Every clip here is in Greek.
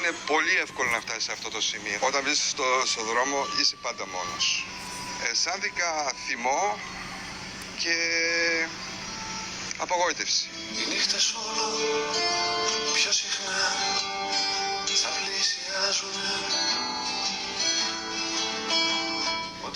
Είναι πολύ εύκολο να φτάσεις σε αυτό το σημείο. Όταν βρίσκεσαι στο δρόμο είσαι πάντα μόνος. Αισθάνθηκα θυμό και απογοήτευση. Οι νύχτες όλο πιο συχνά θα πλησιάζουν.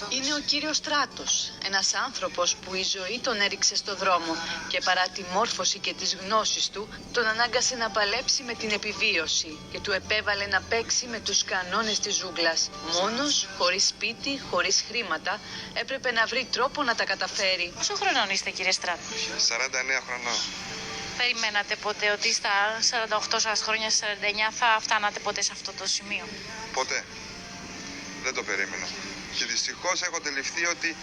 Είναι ο κύριος Στράτος, ένας άνθρωπος που η ζωή τον έριξε στο δρόμο και παρά τη μόρφωση και τις γνώσεις του, τον ανάγκασε να παλέψει με την επιβίωση και του επέβαλε να παίξει με τους κανόνες της ζούγκλας. Μόνος, χωρίς σπίτι, χωρίς χρήματα, έπρεπε να βρει τρόπο να τα καταφέρει. Πόσο χρονών είστε, κύριε Στράτο? 49 χρονών. Περιμένατε ποτέ ότι στα 48 σας χρόνια, στα 49, θα φτάνατε ποτέ σε αυτό το σημείο? Ποτέ. Δεν το περίμενα. Και δυστυχώς έχω αντιληφθεί ότι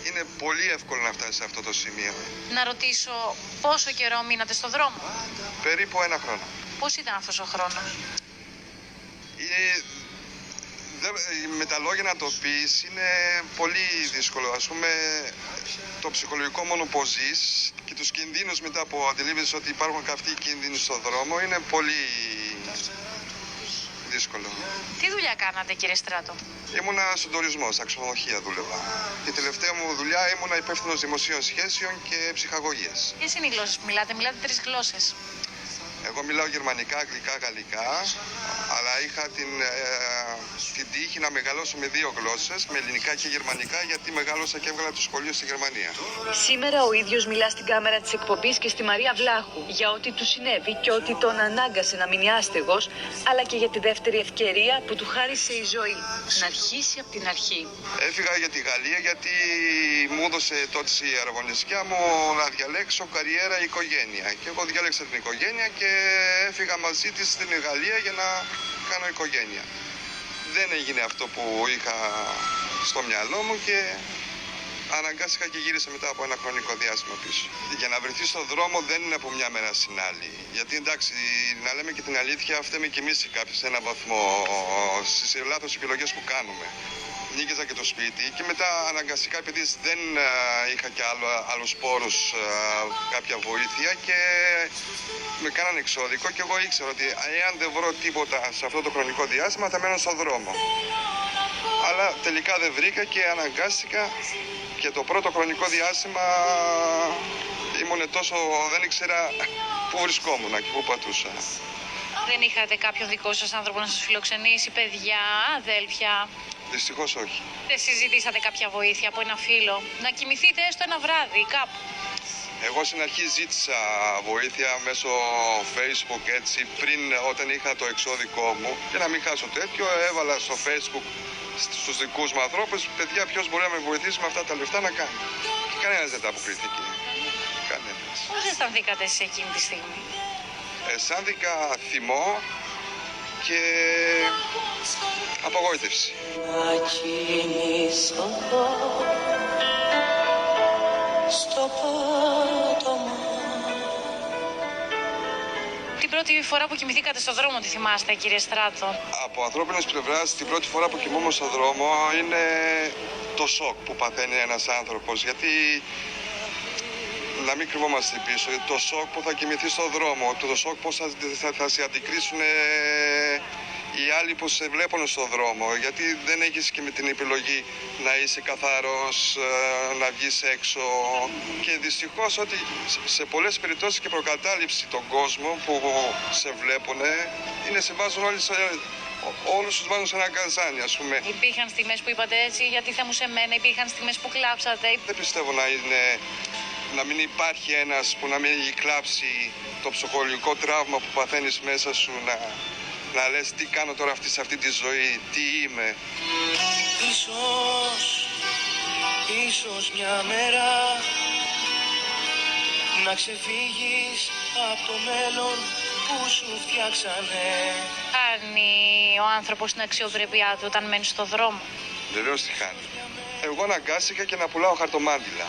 είναι πολύ εύκολο να φτάσει σε αυτό το σημείο. Να ρωτήσω, πόσο καιρό μείνατε στο δρόμο? Περίπου 1 χρόνο. Πώς ήταν αυτός ο χρόνος? Με τα λόγια να το πεις είναι πολύ δύσκολο. Ας πούμε, το ψυχολογικό μόνο που ζεις και τους κινδύνους μετά που αντιλήφθηκες ότι υπάρχουν καυτοί κίνδυνοι στον δρόμο είναι πολύ δύσκολο. Τι δουλειά κάνατε, κύριε Στράτο? Ήμουνα στον τουρισμό, στα ξενοδοχεία δούλευα. Η τελευταία μου δουλειά ήμουνα υπεύθυνος δημοσίων σχέσεων και ψυχαγωγίας. Ποιες είναι οι γλώσσες που μιλάτε? Μιλάτε 3 γλώσσες. Εγώ μιλάω γερμανικά, αγγλικά, γαλλικά, αλλά είχα την τύχη να μεγαλώσω με 2 γλώσσες, με ελληνικά και γερμανικά, γιατί μεγάλωσα και έβγαλα το σχολείο στη Γερμανία. Σήμερα ο ίδιος μιλά στην κάμερα της εκπομπής και στη Μαρία Βλάχου για ό,τι του συνέβη και ότι τον ανάγκασε να μείνει άστεγος, αλλά και για τη δεύτερη ευκαιρία που του χάρισε η ζωή. Να αρχίσει από την αρχή. Έφυγα για τη Γαλλία γιατί μου έδωσε τότε η αραβωνισκιά μου να διαλέξω καριέρα ή οικογένεια. Και εγώ διάλεξα την οικογένεια και έφυγα μαζί της στην Γαλλία για να κάνω οικογένεια. Δεν έγινε αυτό που είχα στο μυαλό μου και αναγκάστηκα και γύρισα μετά από ένα χρονικό διάστημα πίσω. Για να βρεθεί στον δρόμο δεν είναι από μια μέρα στην άλλη. Γιατί εντάξει, να λέμε και την αλήθεια, φταίμε κι εμείς σε έναν βαθμό στις λάθος επιλογές που κάνουμε. Νίκησα και το σπίτι και μετά αναγκαστικά, επειδή δεν είχα και άλλους πόρους, κάποια βοήθεια, και με κάνανε εξώδικο και εγώ ήξερα ότι εάν δεν βρω τίποτα σε αυτό το χρονικό διάστημα θα μένω στον δρόμο. Αλλά τελικά δεν βρήκα και αναγκάστηκα και το πρώτο χρονικό διάστημα δεν ήξερα πού βρισκόμουν και πού πατούσα. Δεν είχατε κάποιον δικό σας άνθρωπο να σας φιλοξενήσει, παιδιά, αδέλφια? Δυστυχώς όχι. Δεν συζητήσατε κάποια βοήθεια από ένα φίλο? Να κοιμηθείτε έστω ένα βράδυ κάπου? Εγώ στην αρχή ζήτησα βοήθεια μέσω Facebook, έτσι, πριν, όταν είχα το εξώδικό μου, και να μην χάσω τέτοιο, έβαλα στο Facebook στους δικούς μου ανθρώπους, παιδιά, ποιος μπορεί να με βοηθήσει με αυτά τα λεφτά να κάνει. Και κανένας δεν τα αποκρίθηκε. Κανένας. Πώς αισθανθήκατε σε εκείνη τη στιγμή? Αισθάνθηκα θυμό και απογοήτευση. Την πρώτη φορά που κοιμηθήκατε στον δρόμο, τι θυμάστε, κύριε Στράτο? Από ανθρώπινης πλευράς, την πρώτη φορά που κοιμούμαι στον δρόμο είναι το σοκ που παθαίνει ένας άνθρωπος. Γιατί, να μην κρυβόμαστε πίσω, το σοκ που θα κοιμηθεί στον δρόμο, το σοκ πώς θα σε αντικρίσουν οι άλλοι που σε βλέπουν στον δρόμο, γιατί δεν έχεις και με την επιλογή να είσαι καθαρός, να βγεις έξω, και δυστυχώς ότι σε πολλές περιπτώσεις και προκατάληψη τον κόσμο που σε βλέπουν είναι σε βάζουν όλους τους βάζουν σε ένα καζάνι, ας πούμε. Υπήρχαν στιγμές που είπατε έτσι, γιατί θα μου σε μένα, υπήρχαν στιγμές που κλάψατε? Δεν πιστεύω να μην υπάρχει ένας που να μην έχει κλάψει το ψυχολογικό τραύμα που παθαίνεις μέσα σου, να λες τι κάνω τώρα σε αυτή τη ζωή, τι είμαι. Ίσως μια μέρα να ξεφύγεις από το μέλλον που σου φτιάξανε. Χάνει ο άνθρωπος την αξιοπρέπειά του όταν μένει στο δρόμο? Βεβαίως τη χάνει. Εγώ αναγκάστηκα και να πουλάω χαρτομάντιλα.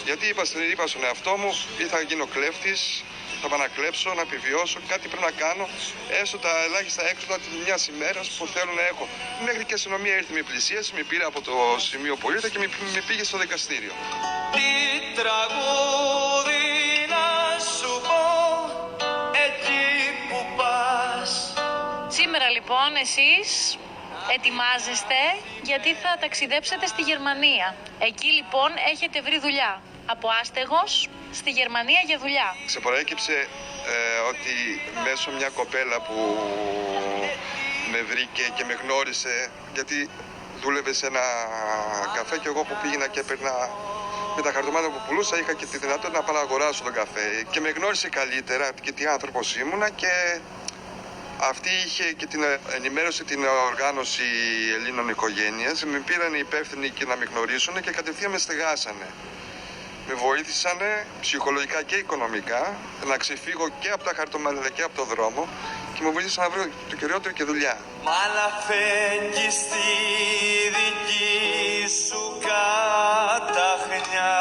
Γιατί είπα στον εαυτό μου, ή θα γίνω κλέφτης, θα πάω να κλέψω, να επιβιώσω, κάτι πρέπει να κάνω, έστω τα ελάχιστα έξοδα μιας ημέρας που θέλω να έχω. Μέχρι και η αστυνομία ήρθε, με πλησίασε, με πήρε από το σημείο που ήρθα και με πήγε στο δικαστήριο. Τι τραγούδι να σου πω εκεί που πας, λοιπόν εσείς ετοιμάζεστε γιατί θα ταξιδέψετε στη Γερμανία. Εκεί λοιπόν έχετε βρει δουλειά. Από άστεγος στη Γερμανία για δουλειά. Ξεπροέκυψε ότι μέσω μια κοπέλα που με βρήκε και με γνώρισε, γιατί δούλευε σε ένα καφέ και εγώ που πήγαινα και έπαιρνα με τα χαρτομάτια που πουλούσα είχα και τη δυνατότητα να πάω να αγοράσω τον καφέ και με γνώρισε καλύτερα και τι άνθρωπος ήμουνα και αυτή είχε και την ενημέρωση την οργάνωση Ελλήνων οικογένειας. Με πήραν οι υπεύθυνοι και να με γνωρίσουν και κατευθείαν με στεγάσανε. Με βοήθησανε ψυχολογικά και οικονομικά να ξεφύγω και από τα χαρτομάτια και από το δρόμο και με βοήθησαν να βρω το κυριότερο και δουλειά. Μ' αλλά φέγγει στη δική σου καταχνιά.